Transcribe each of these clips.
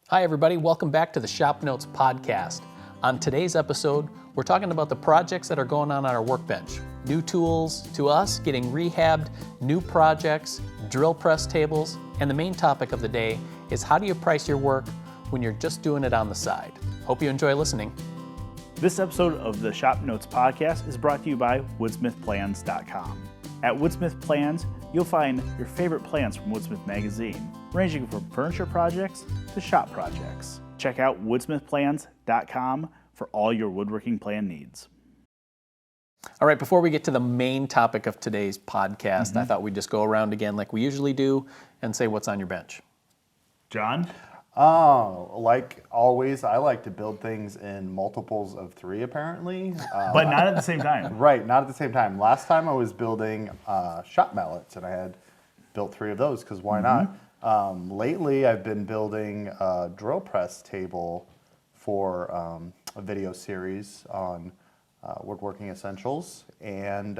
Hi everybody, welcome back to the ShopNotes Podcast. On today's episode, we're talking about the projects that are going on our workbench. New tools to us, getting rehabbed, new projects, drill press tables, and the main topic of the day is how do you price your work when you're just doing it on the side. Hope you enjoy listening. This episode of the ShopNotes Podcast is brought to you by WoodsmithPlans.com. At Woodsmith Plans, you'll find your favorite plans from Woodsmith Magazine, ranging from furniture projects to shop projects. Check out WoodsmithPlans.com for all your woodworking plan needs. All right, before we get to the main topic of today's podcast, I thought we'd just go around again like we usually do and say what's on your bench. John? Oh, like always, I like to build things in multiples of 3, apparently. But not at the same time. Right, not at the same time. Last time I was building shop mallets, and I had built 3 of those, because why not? Lately, I've been building a drill press table for a video series on woodworking essentials, and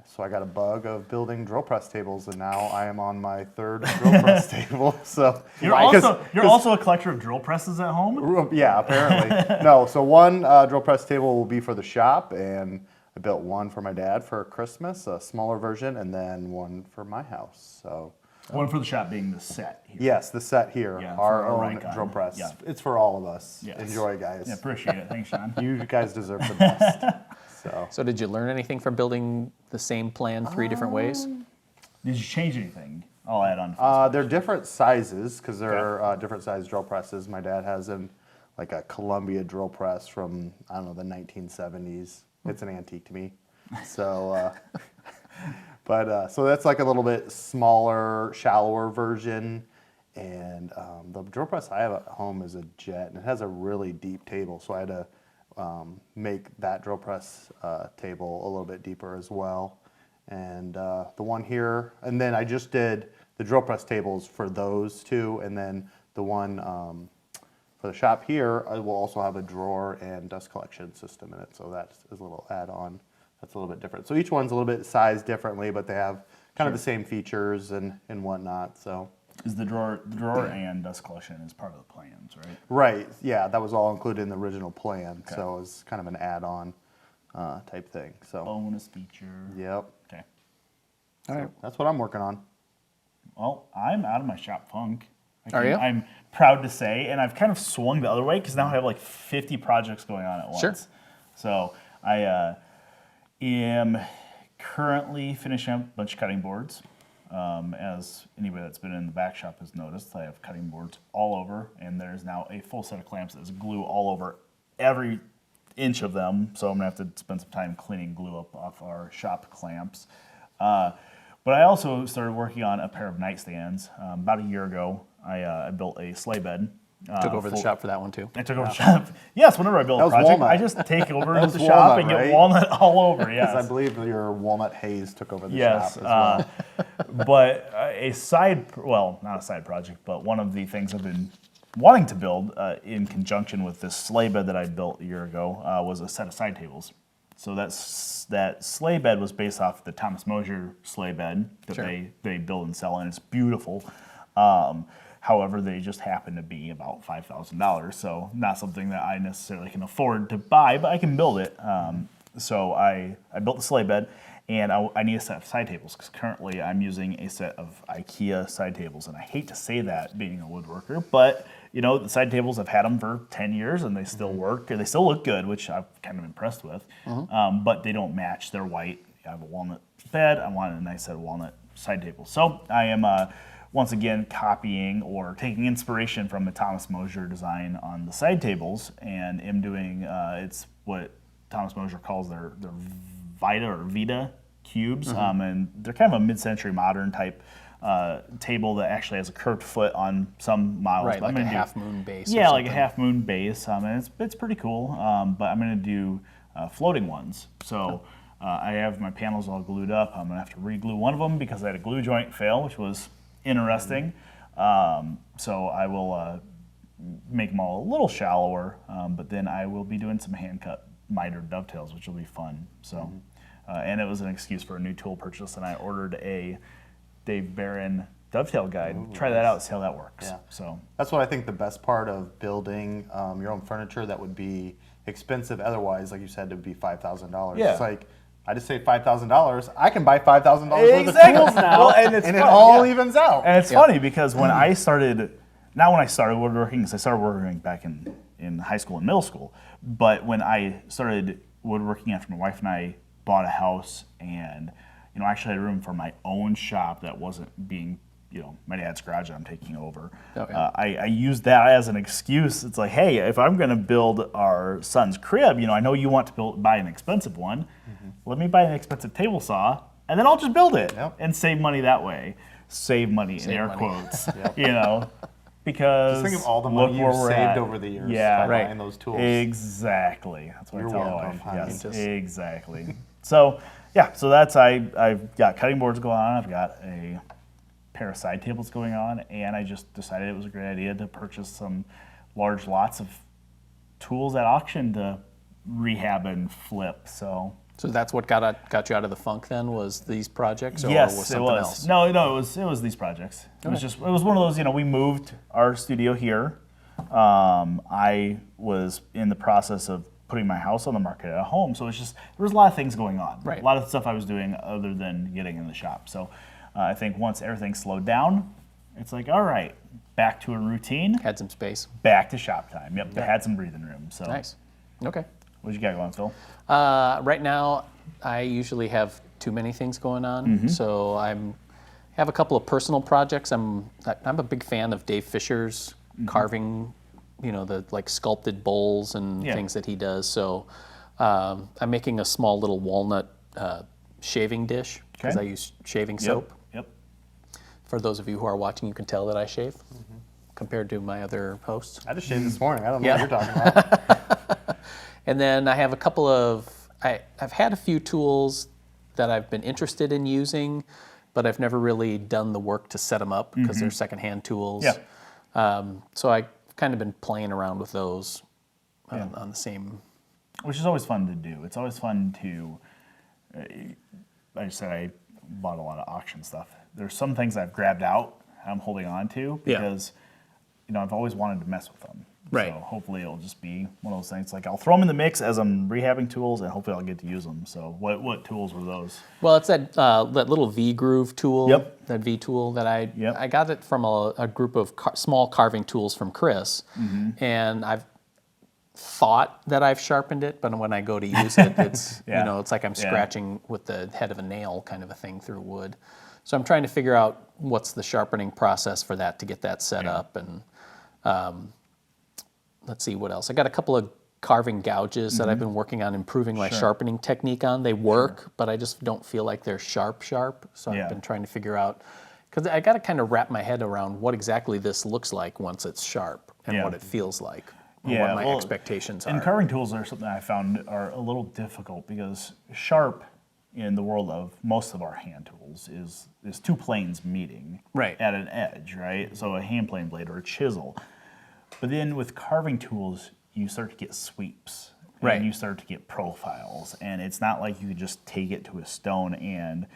so I got a bug of building drill press tables, and now I am on my 3rd drill press table. So You're also a collector of drill presses at home? Yeah, apparently. No, so one drill press table will be for the shop, and I built one for my dad for Christmas, a smaller version, and then one for my house. So One for the shop being the set here. yes, the set here, Yeah, our for our own Rikon. drill press. Yeah. It's for all of us. Yes. Enjoy, guys. Yeah, appreciate it. Thanks, John. You guys deserve the best. So did you learn anything from building the same plan 3 different ways? Did you change anything? I'll add on. They're different sizes because they're different size drill presses. My dad has like a Columbia drill press from, I don't know, the 1970s. It's an antique to me. So, so that's like a little bit smaller, shallower version. And the drill press I have at home is a jet, and it has a really deep table. So I had to make that drill press table a little bit deeper as well. And the one here, and then I just did the drill press tables for those 2, and then the one for the shop here, I will also have a drawer and dust collection system in it, so that's a little add-on that's a little bit different. So each one's a little bit sized differently, but they have kind of the same features and whatnot, so. Is the drawer and dust collection is part of the plans, right? Right, yeah, that was all included in the original plan, so it was kind of an add-on type thing, so. Bonus feature. Yep. Okay. All right. That's what I'm working on. Well, I'm out of my shop funk. Are you? I'm proud to say, and I've kind of swung the other way because now I have like 50 projects going on at once. Sure. So I am currently finishing up a bunch of cutting boards. As anybody that's been in the back shop has noticed, I have cutting boards all over, and there's now a full set of clamps that is glue all over every inch of them. So I'm gonna have to spend some time cleaning glue up off our shop clamps. But I also started working on a pair of nightstands. About a year ago, I built a sleigh bed. Took over the shop for that one too. I took over the shop. Yes, whenever I build a was project, walnut. I just take over That the was shop walnut, and get right? walnut all over. Yes. Because I believe your walnut haze took over the Yes, shop as well. but not a side project, but one of the things I've been wanting to build in conjunction with this sleigh bed that I built a year ago was a set of side tables. So that sleigh bed was based off the Thomas Mosier sleigh bed that they build and sell, and it's beautiful. However, they just happen to be about $5,000, so not something that I necessarily can afford to buy, but I can build it. So I built the sleigh bed, and I need a set of side tables because currently I'm using a set of IKEA side tables, and I hate to say that being a woodworker, but you know the side tables, I've had them for 10 years and they still work, and they still look good, which I'm kind of impressed with, but they don't match. They're white. I have a walnut bed. I wanted a nice set of walnut side tables. So I am once again copying or taking inspiration from the Thomas Mosier design on the side tables, and am doing it's what Thomas Mosier calls their Vita cubes, and they're kind of a mid-century modern type table that actually has a curved foot on some models. Right, but like a half moon base. Yeah, or like a something. half moon base, and it's pretty cool. But I'm going to do floating ones. So I have my panels all glued up. I'm going to have to re-glue one of them because I had a glue joint fail, which was interesting. So I will make them all a little shallower, but then I will be doing some hand-cut mitered dovetails, which will be fun. So, and it was an excuse for a new tool purchase, and I ordered a Dave Barron dovetail guide. Try that out, see how that works. Yeah. So That's what I think the best part of building your own furniture that would be expensive otherwise, like you said, it would be $5,000. Yeah. It's like, I just saved $5,000. I can buy $5,000 worth of Exactly. tools now, Well, and it's and it fun, all yeah. evens out. And it's funny because when I started, not when I started woodworking, because I started woodworking back in high school and middle school, but when I started woodworking after my wife and I bought a house and, I actually had room for my own shop that wasn't being, my dad's garage that I'm taking over. Okay. I used that as an excuse. It's like, hey, if I'm going to build our son's crib, I know you want to buy an expensive one. Let me buy an expensive table saw, and then I'll just build it and save money that way. Save money in air quotes, because Just think of all the look money where you've we're saved at. over the years Yeah, by buying those tools. Exactly. That's what You're I tell my welcome, wife. honey. Yes, exactly. So that's I've got cutting boards going on. I've got a pair of side tables going on, and I just decided it was a great idea to purchase some large lots of tools at auction to rehab and flip. So that's what got you out of the funk then, was these projects, or yes, was it something was. else? No, it was these projects. It was one of those. We moved our studio here. I was in the process of putting my house on the market at home, so there was a lot of things going on. Right. A lot of stuff I was doing other than getting in the shop. So I think once everything slowed down, it's like, all right, back to a routine, Had some space. back to shop time. Yep, I had some breathing room. So Nice. Okay. what you got going, Phil? Right now, I usually have too many things going on, so have a couple of personal projects. I'm a big fan of Dave Fisher's carving, the sculpted bowls and things that he does. So I'm making a small little walnut shaving dish because I use shaving soap. Yep. For those of you who are watching, you can tell that I shave compared to my other hosts. I just shaved this morning. I don't know Yeah. what you're talking about. And then I have a couple of, I've had a few tools that I've been interested in using, but I've never really done the work to set them up because they're secondhand tools. Yeah. So I've kind of been playing around with those on the same. Which is always fun to do. It's always fun to, like I said, I bought a lot of auction stuff. There's some things I've grabbed out, I'm holding on to because, I've always wanted to mess with them. Right. So hopefully it'll just be one of those things. Like I'll throw them in the mix as I'm rehabbing tools, and hopefully I'll get to use them. So what tools were those? Well, it's that little V groove tool. Yep. That V tool that I Yep. got it from a group of small carving tools from Chris, and I've thought that I've sharpened it, but when I go to use it, it's it's like I'm scratching with the head of a nail kind of a thing through wood. So I'm trying to figure out what's the sharpening process for that to get that set up, and let's see what else. I got a couple of carving gouges that I've been working on improving my sharpening technique on. They work, but I just don't feel like they're sharp. So I've been trying to figure out, because I got to kind of wrap my head around what exactly this looks like once it's sharp and what it feels like, or what my expectations are. And carving tools are something I found are a little difficult because sharp in the world of most of our hand tools is two planes meeting at an edge, right? So a hand plane blade or a chisel. But then with carving tools, you start to get sweeps. And you start to get profiles. And it's not like you could just take it to a stone and,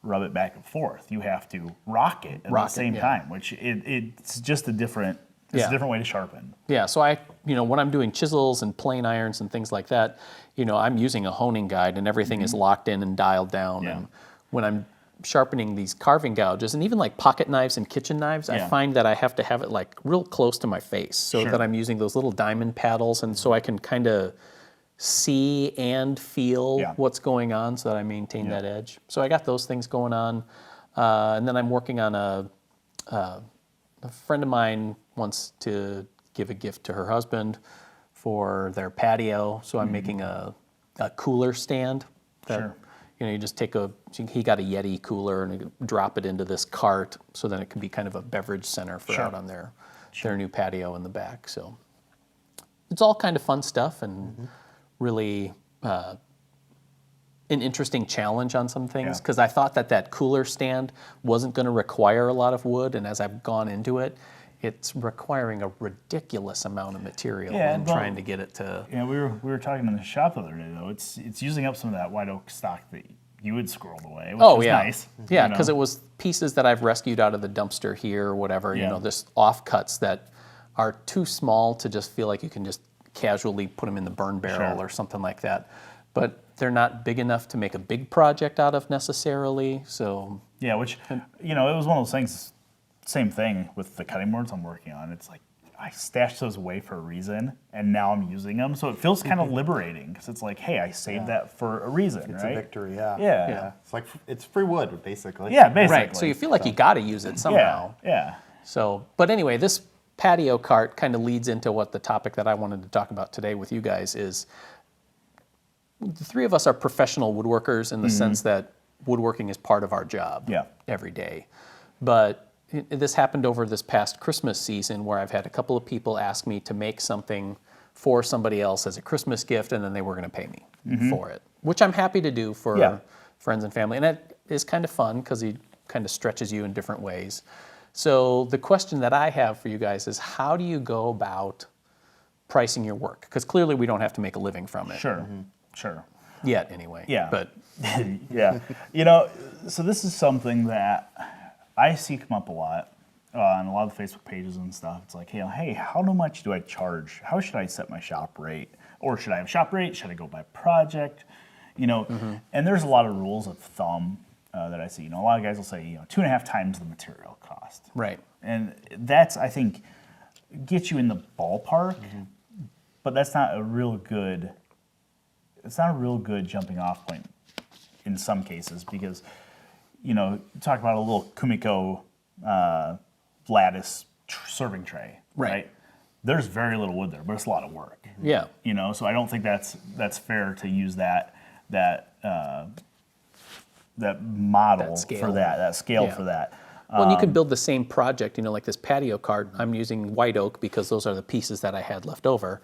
rub it back and forth. You have to rock it at the same time, which it's just a different way to sharpen. Yeah, so when I'm doing chisels and plane irons and things like that, I'm using a honing guide and everything is locked in and dialed down. Yeah. And when I'm sharpening these carving gouges and even like pocket knives and kitchen knives, I find that I have to have it like real close to my face so that I'm using those little diamond paddles, and so I can kind of see and feel what's going on so that I maintain that edge. So I got those things going on. And then I'm working on a friend of mine wants to give a gift to her husband for their patio, so I'm making a cooler stand. You just he got a Yeti cooler and you drop it into this cart, so then it can be kind of a beverage center for out on their new patio in the back. So it's all kind of fun stuff and really an interesting challenge on some things, because I thought that cooler stand wasn't going to require a lot of wood, and as I've gone into it, it's requiring a ridiculous amount of material and trying to get it to. Yeah, we were talking in the shop the other day though. It's using up some of that white oak stock that you had squirreled away, which Oh, was yeah. nice. Yeah, you know? because it was pieces that I've rescued out of the dumpster here or whatever, Yeah. just offcuts that are too small to just feel like you can just casually put them in the burn barrel Sure. or something like that. But they're not big enough to make a big project out of necessarily, so... Yeah, which, it was one of those things, same thing with the cutting boards I'm working on. It's like, I stashed those away for a reason, and now I'm using them. So it feels kind of liberating, because it's like, hey, I saved that for a reason, It's right? a victory, yeah. Yeah. It's like, it's free wood, basically. Yeah, basically. Right, so you feel like you got to use it somehow. Yeah. So, but anyway, this patio cart kind of leads into what the topic that I wanted to talk about today with you guys is the three of us are professional woodworkers in the sense that woodworking is part of our job every day. But this happened over this past Christmas season where I've had a couple of people ask me to make something for somebody else as a Christmas gift, and then they were going to pay me for it, which I'm happy to do for friends and family. And it is kind of fun because he kind of stretches you in different ways. So the question that I have for you guys is, how do you go about pricing your work? Because clearly we don't have to make a living from it. Sure. Yet, anyway. Yeah. But Yeah. So this is something that I see come up a lot on a lot of the Facebook pages and stuff. It's like, hey, how much do I charge? How should I set my shop rate? Or should I have shop rate? Should I go by project? And there's a lot of rules of thumb that I see. A lot of guys will say, 2.5 times the material cost. right. And that's, I think, gets you in the ballpark, but that's not a real good, jumping off point in some cases because, talk about a little Kumiko lattice serving tray, right? There's very little wood there, but it's a lot of work. Yeah. So I don't think that's fair to use that model scale. for that scale Yeah. for that. Well, and you could build the same project, like this patio cart. I'm using white oak because those are the pieces that I had left over.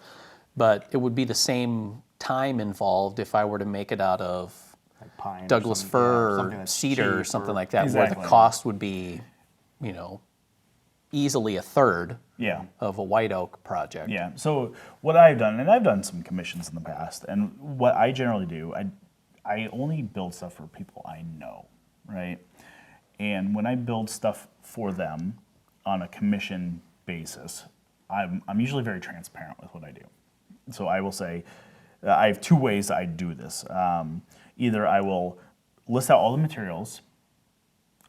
But it would be the same time involved if I were to make it out of Like pine or Douglas something, fir something or that's cedar or cheap something or- like that, where the Exactly. cost would be, easily a third Yeah. of a white oak project. Yeah. So what I've done, and I've done some commissions in the past, and what I generally do, I only build stuff for people I know, right? And when I build stuff for them on a commission basis, I'm usually very transparent with what I do. So I will say, I have two ways I do this. Either I will list out all the materials,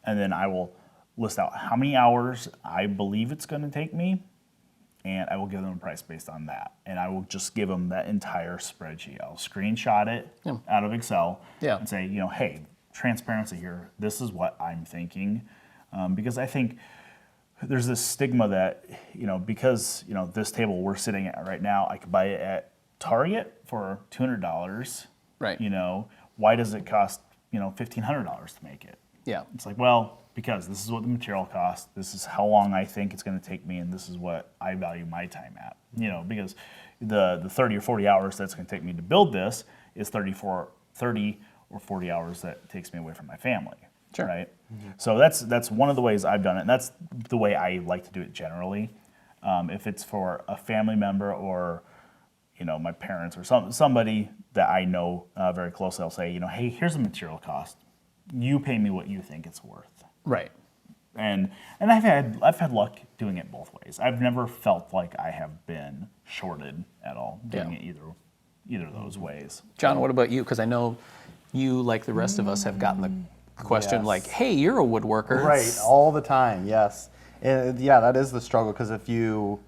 and then I will list out how many hours I believe it's going to take me, and I will give them a price based on that. And I will just give them that entire spreadsheet. I'll screenshot it out of Excel and say, hey, transparency here. This is what I'm thinking. Because I think there's this stigma that, because, this table we're sitting at right now, I could buy it at Target for $200. Right. Why does it cost, $1,500 to make it? Yeah. It's like, well, because this is what the material costs, this is how long I think it's going to take me, and this is what I value my time at. Because the 30 or 40 hours that's going to take me to build this is 30 or 40 hours that it takes me away from my family. Sure. Right? So that's one of the ways I've done it, and that's the way I like to do it generally. If it's for a family member or my parents or somebody that I know very closely, I'll say, hey, here's the material cost. You pay me what you think it's worth. Right. And I've had luck doing it both ways. I've never felt like I have been shorted at all doing it either of those ways. John, what about you? Because I know you, like the rest of us, have gotten the question Yes. like, hey, you're a woodworker. Right, all the time, yes. And yeah, that is the struggle because if you're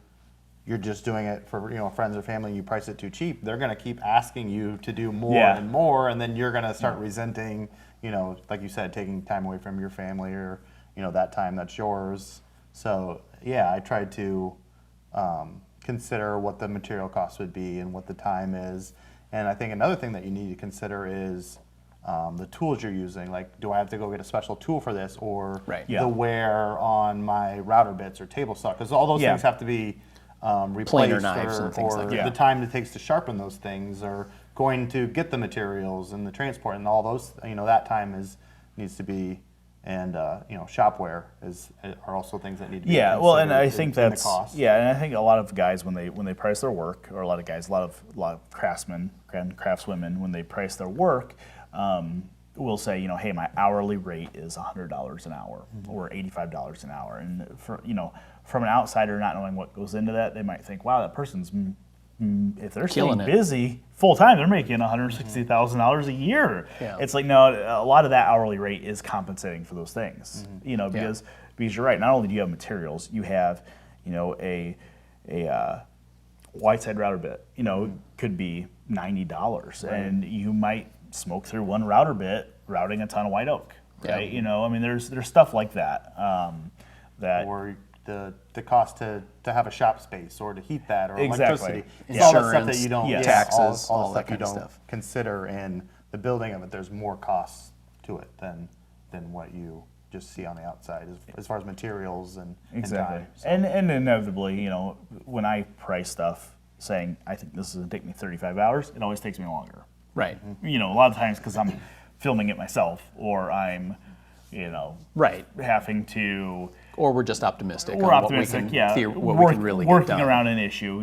just doing it for friends or family and you price it too cheap, they're going to keep asking you to do more and more, and then you're going to start resenting, like you said, taking time away from your family or that time that's yours. So yeah, I tried to consider what the material cost would be and what the time is. And I think another thing that you need to consider is the tools you're using. Like, do I have to go get a special tool for this, or the wear on my router bits or table saw? Because all those things have to be replaced, Planer knives and things like that. the time it takes to sharpen those things, or going to get the materials and the transport and all those. That time needs to be. And shopware are also things that need to be considered. Well, and I think in that's the cost. and I think a lot of guys when they price their work, or a lot of craftsmen and craftswomen when they price their work, will say, hey, my hourly rate is $100 an hour or $85 an hour. And from an outsider not knowing what goes into that, they might think, wow, that person's, if they're Killing staying it. busy full time, they're making $160,000 a year. Yeah. It's like, no, a lot of that hourly rate is compensating for those things, because you're right. Not only do you have materials, you have, a whiteside router bit, could be $90, and you might smoke through one router bit routing a ton of white oak, right? There's stuff like that. Or the cost to have a shop space or to heat that or Exactly. electricity. It's all that stuff that Insurance, you don't, taxes, all all the that stuff you kind of don't stuff. consider in the building of it. There's more costs to it than what you just see on the outside as far as materials and Exactly. time. So, And inevitably, when I price stuff saying, I think this is going to take me 35 hours, it always takes me longer. Right. A lot of times because I'm filming it myself or I'm, Right. having to... Or we're just optimistic. We're on optimistic, what we yeah. can, what we can really get working done. around an issue,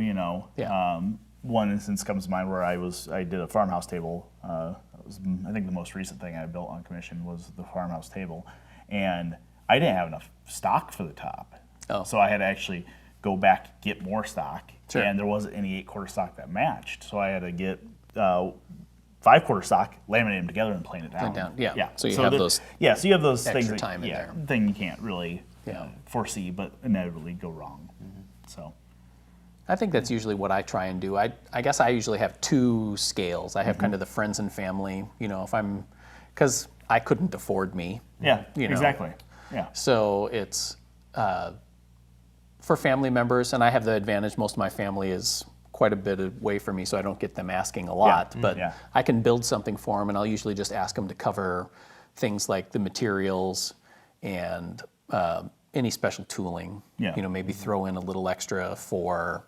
Yeah. One instance comes to mind where I did a farmhouse table. That was, I think, the most recent thing I built on commission was the farmhouse table, and I didn't have enough stock for the top, so I had to actually go back get more stock, Sure. and there wasn't any 8/4 stock that matched, so I had to get 5/4 stock, laminate them together, and plane it down. Yeah. So you have those Yeah, so you have those extra things that, time in there. thing you can't really Yeah. foresee, but inevitably go wrong. So, I think that's usually what I try and do. I guess I usually have two scales. I have kind of the friends and family, if I'm, because I couldn't afford me. yeah, You know. exactly. Yeah, So it's for family members, and I have the advantage most of my family is quite a bit away from me, so I don't get them asking a lot. But Yeah. I can build something for them, and I'll usually just ask them to cover things like the materials and any special tooling. Yeah. Maybe throw in a little extra for,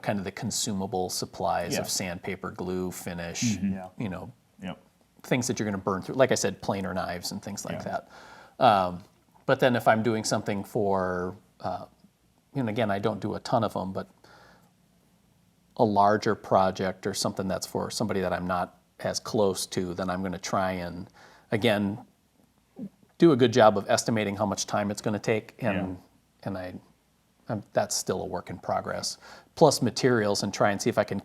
kind of the consumable supplies Yeah. of sandpaper, glue, finish. Yeah. yep. Things that you're going to burn through, like I said, planer knives and things like Yeah. that. But then if I'm doing something for, and again, I don't do a ton of them, but a larger project or something that's for somebody that I'm not as close to, then I'm going to try and, again, do a good job of estimating how much time it's going to take, and that's still a work in progress. Plus materials, and try and see if I can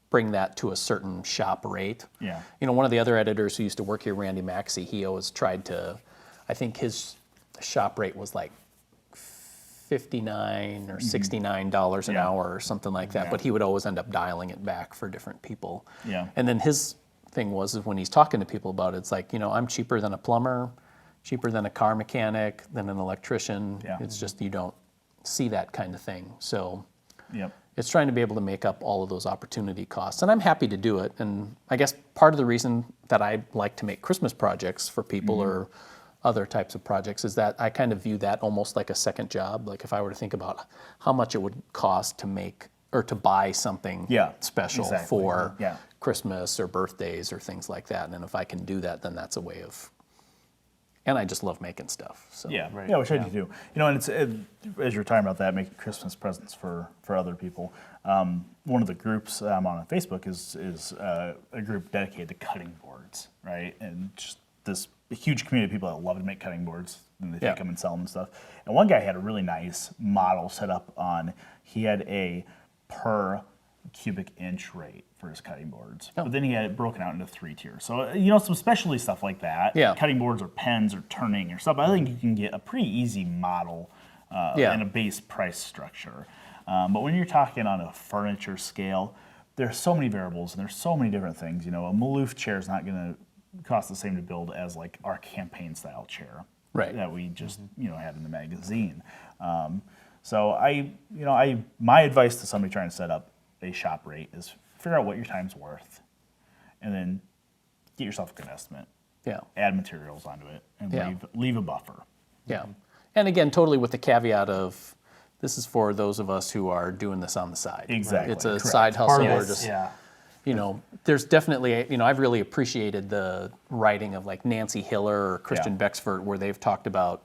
bring that to a certain shop rate. Yeah. One of the other editors who used to work here, Randy Maxey, he always tried to, I think his shop rate was like $59 or $69 an Yeah. hour or something like that, Yeah. but he would always end up dialing it back for different people. Yeah. And then his thing was, is when he's talking to people about it, it's like, I'm cheaper than a plumber, cheaper than a car mechanic, than an electrician. Yeah. It's just you don't see that kind of thing. So Yep. it's trying to be able to make up all of those opportunity costs. And I'm happy to do it. And I guess part of the reason that I like to make Christmas projects for people or other types of projects is that I kind of view that almost like a second job. Like if I were to think about how much it would cost to make or to buy something Yeah, special exactly. for Yeah. Christmas or birthdays or things like that. And if I can do that, then that's a way of, and I just love making stuff. So Yeah, Right, yeah, which I yeah. do too. And it's as you're talking about that, making Christmas presents for other people. One of the groups I'm on Facebook is a group dedicated to cutting boards, right? And just this huge community of people that love to make cutting boards, and they Yeah. take them and sell them and stuff. And one guy had a really nice model set up on. He had a per cubic inch rate for his cutting boards. Oh. But then he had it broken out into 3 tiers. So, some specialty stuff like that, Yeah. cutting boards or pens or turning or stuff, I think you can get a pretty easy model Yeah. and a base price structure. But when you're talking on a furniture scale, there's so many variables and there's so many different things. A Maloof chair is not going to cost the same to build as like our campaign style chair Right. that we just had in the magazine. So my advice to somebody trying to set up a shop rate is figure out what your time's worth, and then get yourself a good estimate. yeah. Add materials onto it, and Yeah. leave a buffer. Yeah. And again, totally with the caveat of this is for those of us who are doing this on the side. Exactly, It's a correct. side Part hustle of or this, just, yeah. there's definitely, I've really appreciated the writing of like Nancy Hiller or Christian Yeah. Bexford, where they've talked about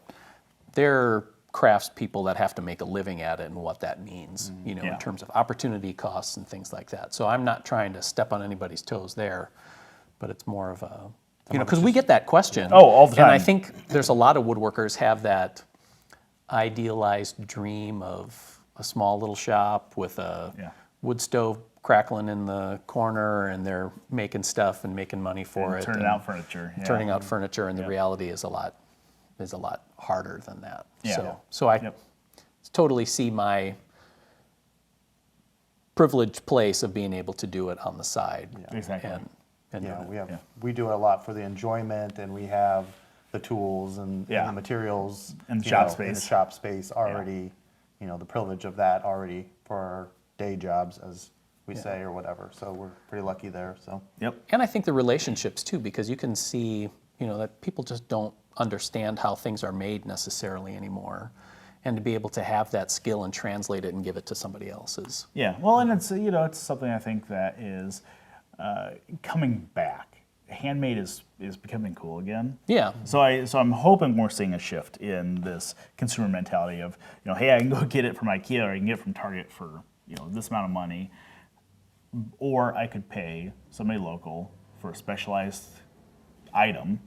their craftspeople that have to make a living at it and what that means, Yeah. in terms of opportunity costs and things like that. So I'm not trying to step on anybody's toes there, but it's more of because we get that question. Oh, all the time. And I think there's a lot of woodworkers have that idealized dream of a small little shop with a wood stove crackling in the corner, and they're making stuff and making money for it. Turning out furniture. Yeah. Turning out furniture, and the reality is a lot harder than that. Yeah. So I totally see my privileged place of being able to do it on the side. Exactly. And we do it a lot for the enjoyment, and we have the tools and the materials and in the shop space already. The privilege of that already for our day jobs, as we say, or whatever. So we're pretty lucky there. So and I think the relationships too, because you can see that people just don't understand how things are made necessarily anymore, and to be able to have that skill and translate it and give it to somebody else is and it's it's something I think that is coming back. Handmade is becoming cool again. So I'm hoping we're seeing a shift in this consumer mentality of hey, I can go get it from IKEA, or I can get it from Target for this amount of money, or I could pay somebody local for a specialized item.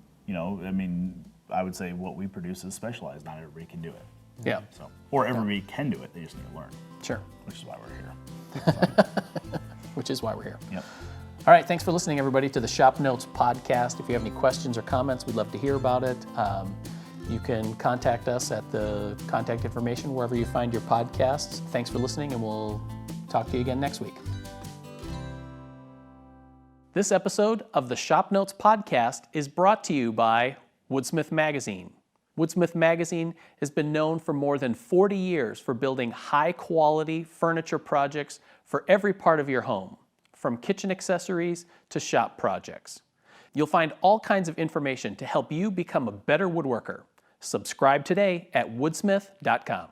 I would say what we produce is specialized. Not everybody can do it. So, or everybody can do it. They just need to learn. Sure. Which is why we're here. Which is why we're here. Yep. All right, thanks for listening, everybody, to the ShopNotes Podcast. If you have any questions or comments, we'd love to hear about it. You can contact us at the contact information wherever you find your podcasts. Thanks for listening, and we'll talk to you again next week. This episode of the ShopNotes Podcast is brought to you by Woodsmith Magazine. Woodsmith Magazine has been known for more than 40 years for building high-quality furniture projects for every part of your home, from kitchen accessories to shop projects. You'll find all kinds of information to help you become a better woodworker. Subscribe today at woodsmith.com.